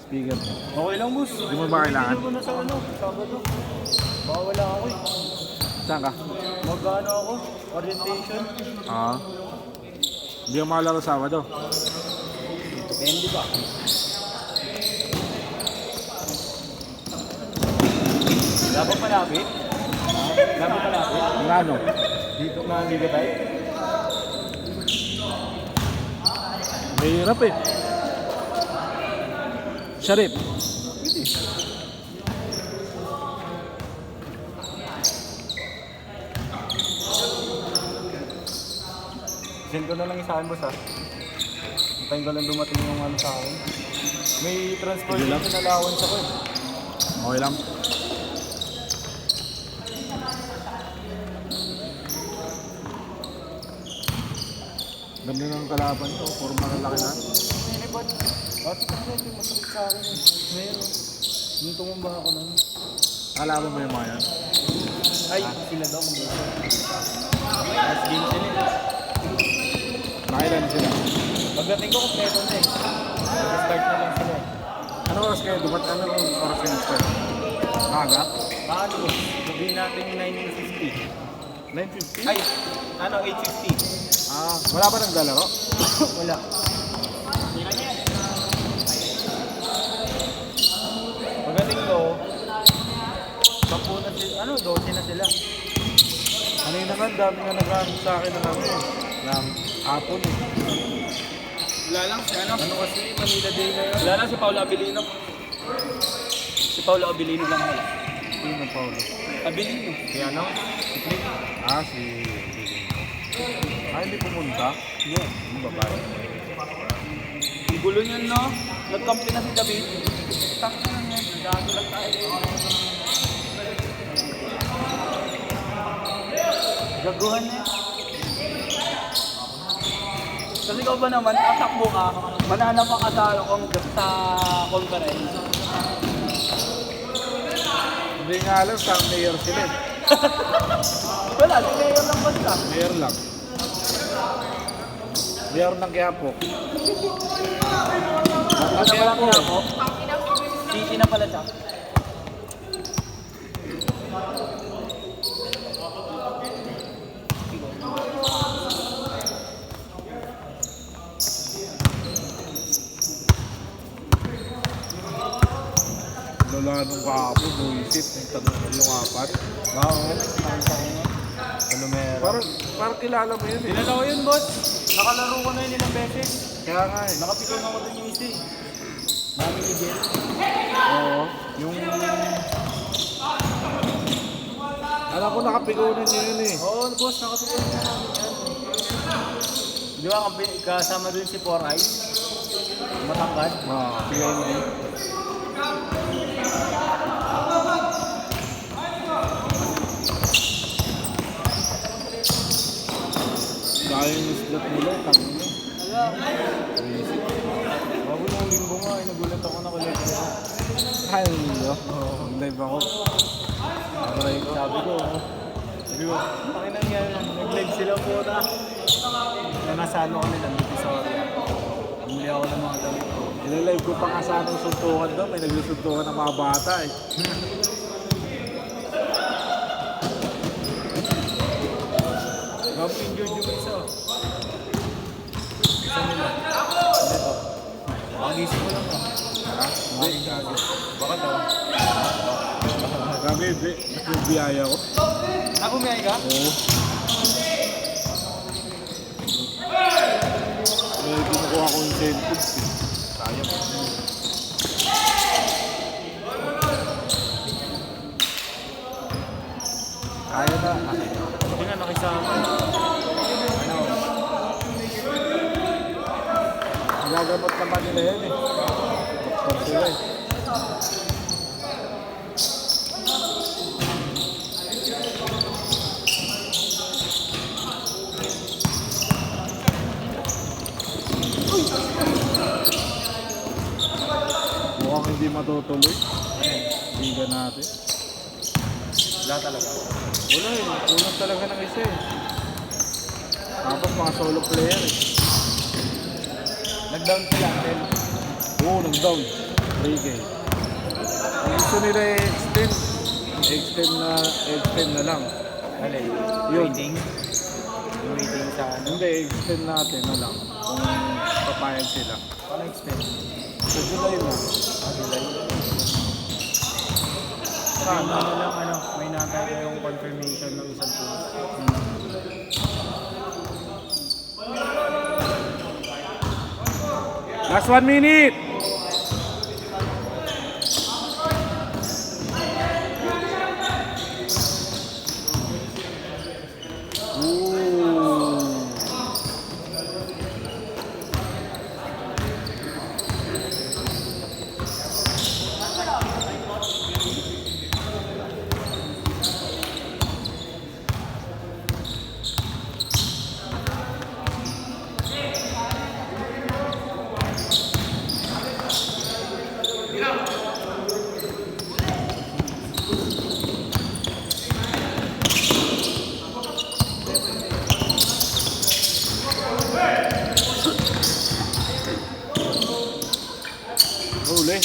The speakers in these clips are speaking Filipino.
speaker. Okay lang, boss. Hindi mo ba kailangan? Hindi mo na sa Sabado. Baka wala ako eh. Saan ka? Mag-ano ako? Orientation. Ah. Hindi ka makalaro Sabado. Depende ba? Laban malapit? Laban malapit? Ano? Dito na liga tayo? Mahirap eh. Sharif. Send ko na lang yung sa akin, boss ha. Hintayin ko lang dumating yung ano sa akin. May transportation allowance ako eh. Okay lang. Ganda ng kalaban to. Puro malalaki na. Sinipad. Kasi kasi masakit sa akin eh. Meron. Nung tumumba ako nun. Kalaban mo yung mga yan. Ay, sila daw. Last game sila eh. Nakailan sila. Pagdating ko, kompleto na eh. Mag-start na lang sila eh. Ano oras kayo? Dumat ano ang oras kayo start? Maga? Ano mo? Sabihin natin yung 9:50. 9:50? Ay, ano, 8:50. Ah, wala ba naglalaro? Wala. Pagdating ko, 10 na sila, 12 na sila. Kanina nga, dami nga nag-ano sa akin ng ano eh. Ng hapon eh. Wala lang si ano? Ano kasi, Manila Day na yun. Wala lang si Paolo Abilino. Si Paolo Abilino lang wala. Sino na Paulo? Abilino. Si ano? Si Click. Ah, si... Ah, hindi pumunta? Hindi. Yung babae. Ang gulo niyan, no? Nagkampi na si David. Takot na yan. Nagago lang tayo. Gaguhan na yan. Kasi ikaw ba naman, tatakbo ka, mananapa ka sa conference. Hindi nga alam, sa mayor sila eh. Wala, si Mayor lang basta. Mayor lang. Mayor ng Quiapo. Ano pala kaya ako? City na pala siya. Lala nung kahapon, buisit, yung tanong yung apat. Wow, nakita ko nga. Palomero. Parang kilala mo yun eh. Dinala ko yun, boss. Nakalaro ko na yun ilang beses. Kaya nga eh. Nakapikon ako dun yung isa eh. Mami ni Jen. Oo. Yung... Alam ko nakapigunan niyo yun eh. Oo, boss, nakapikon na namin yan. Di ba, kasama dun si Four Eyes? Matangkad. Ah. PND. Kaya yung slot nila, tanong nyo. Buisit. Bago nung linggo nga, nagulat ako na kulit ko. Kaya nyo? Oo. Live ako. Sabi ko, sabi ko, pakinang yan, nag-live sila po na. Nasalo ko nila, Divisoria. Bumili ako ng mga damit ko. Inalive ko pa nga sa anong suntukan doon. May nagsusuntukan ng mga bata eh. Grabe enjoy yung isa. Isa nila. Ito. Pagising ko lang ba? Ha? Hindi, gago. Bakit daw? Gago eh, nagbibiyaya ko. Nakumiyay ka? Oo. May kinukuha ko incentives eh. Sayang. Kaya na. Hindi nga nakisama. Ano? Nagagamot naman nila yan eh. Doktor sila eh. Mukhang hindi matutuloy. Liga natin. Wala talaga. Wala eh. Kulang talaga ng isa eh. Tapos mga solo player eh. Nag-down sila, Angel. Oo, nag-down. 3K. Kung gusto nila extend na lang. Ano Yun. Waiting sa ano? Hindi, extend natin na lang. Kung papayag sila. Paano extend? Sa July na. July. Sabihin mo na lang ano, may natay kayong confirmation ng isang tool. Last 1 minute! Ooh. Huli.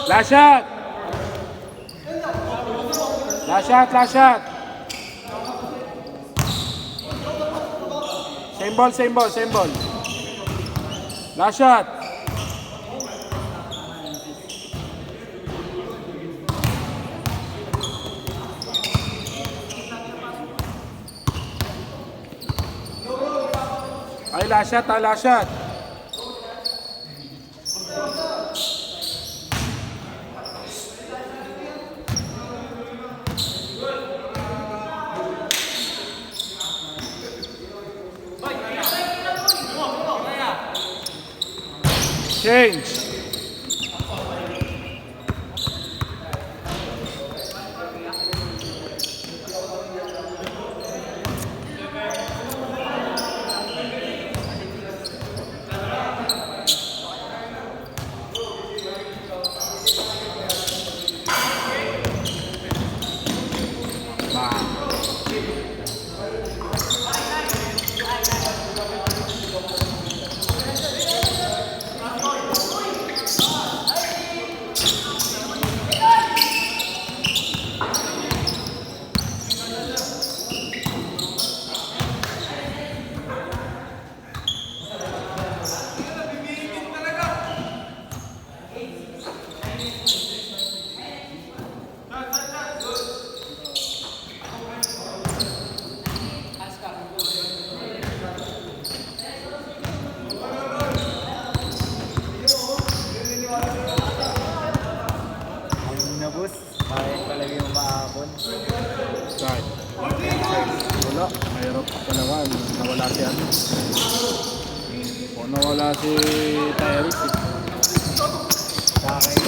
Last shot! Last shot, last shot! Same ball, same ball, same ball. Last shot! Ay, last shot, last shot. Change. Kahit talaga yung maapon. Kahit. Wala. Mahirap talaga. Nawala si ano. O nawala si Tyrese. Bakit?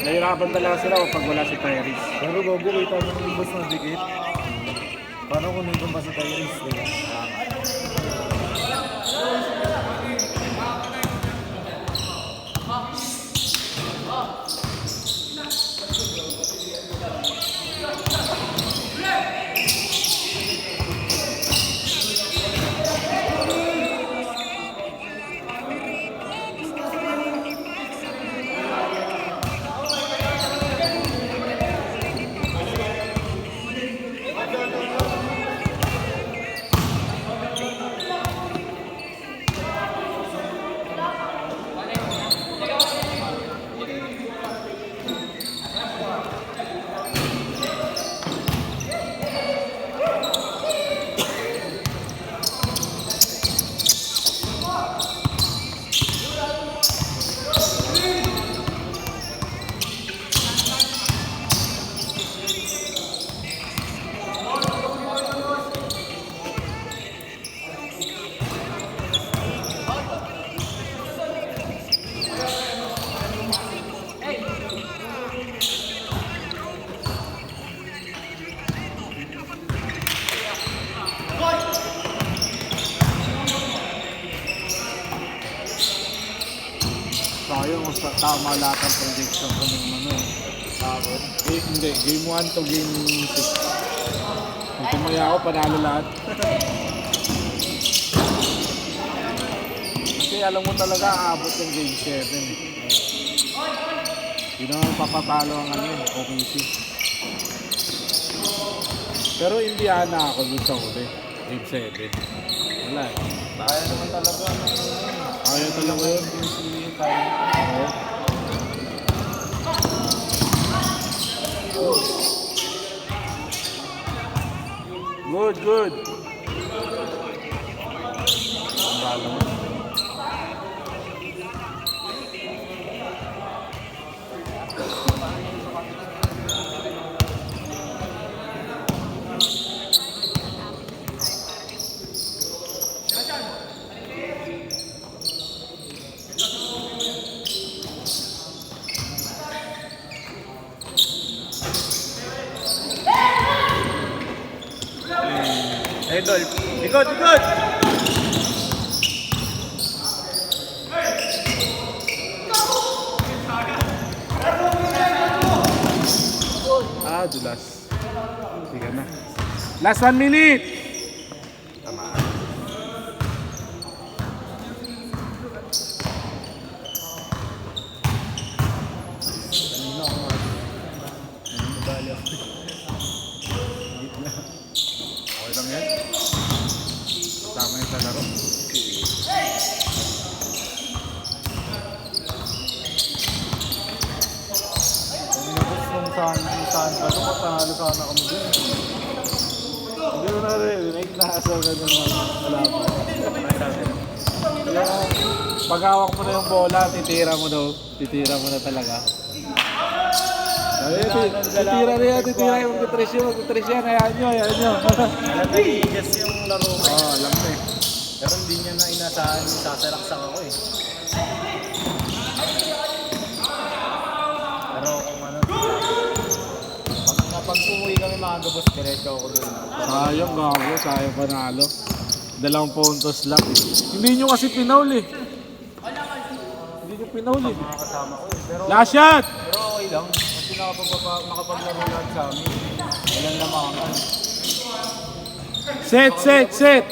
Nahirapan talaga sila pag wala si Tyrese. Pero gogo kita ng boss na dikit. Paano kung nandun pa si Tyrese? Diba? Sayang kung sa tama lahat ang prediction ko ng ano. Tapos, hindi. Game 1 to game 6. Kung tumaya ako, panalo lahat. Kasi alam mo talaga, aabot yung game 7 eh. Yun ang papatalo ang ano yun, OKC. Pero Indiana ako dun sa huli. Game 7. Wala eh. Kaya naman talaga. Kaya talaga yun. Oo. Good, good. Ang bala mo. Idol. Ikot, ikot! Ah, dulas. Sige na. Last 1 minute! Tama. Kanina ako nga. Nabali ako. Okay lang yan. Tama yung sa laro. Nabos nung saan ba ito? Patalo sana kami dun. Hindi mo naririnig na asal ka ng mga kalaban. Yung pag-hawak mo na yung bola, titira mo daw. Titira mo na talaga. Titira rin yan, titira yung mag-tres yan. Hayaan nyo, hayaan nyo. Alam na i-guess yung laro ko. Oo, alam mo eh. Pero hindi niya na inasahan, sasalaksak ako eh. Pero kung ano, kapag umuwi kami mga gabos, diretso ako dun. Sayang gago, sayang panalo. 2 puntos lang. Hindi nyo kasi pinaul eh. Hindi nyo pinaul eh. Mga kasama ko eh. Pero, Last shot! pero okay lang. Kasi nakapaglaro lahat sa amin. Walang lamangan. Set, set, set!